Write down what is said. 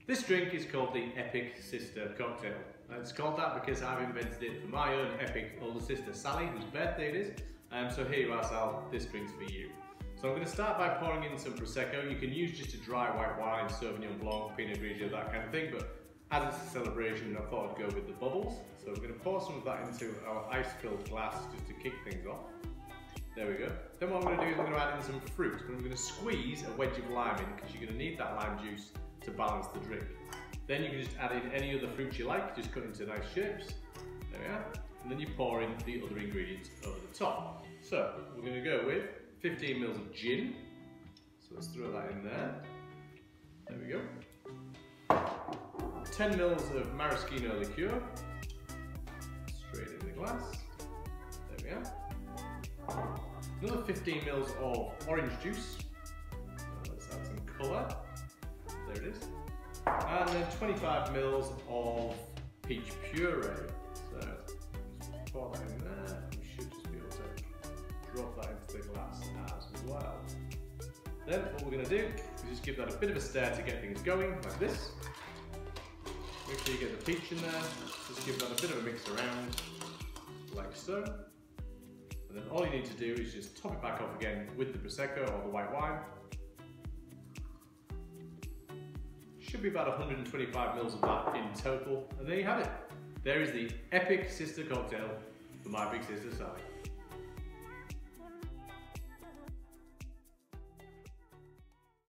This drink is called the Epic Sister Cocktail. And it's called that because I've invented it for my own epic older sister Sally, whose birthday it is. So here you are, Sal, this drink's for you. So I'm going to start by pouring in some Prosecco. You can use just a dry white wine, Sauvignon Blanc, Pinot Grigio, that kind of thing, but as it's a celebration, I thought I'd go with the bubbles. So we're going to pour some of that into our ice-filled glass just to kick things off. There we go. Then what I'm going to do is I'm going to add in some fruit. And I'm going to squeeze a wedge of lime in because you're going to need that lime juice to balance the drink. Then you can just add in any other fruit you like, just cut into nice shapes. There we are. And then you pour in the other ingredients over the top. So we're going to go with 15 ml of gin. So let's throw that in there. There we go. 10 ml of maraschino liqueur. Straight in the glass. There we are. Another 15 ml of orange juice. So let's add some colour. There it is. And then 25 ml of peach puree. So just pour that in there. We should just be able to drop that into the glass as well. Then what we're going to do is just give that a bit of a stir to get things going, like this. Make sure you get the peach in there. Just give that a bit of a mix around, like so. And then all you need to do is just top it back off again with the Prosecco or the white wine. Should be about 125 ml of that in total. And there you have it. There is the Epic Sister Cocktail for my big sister Sally.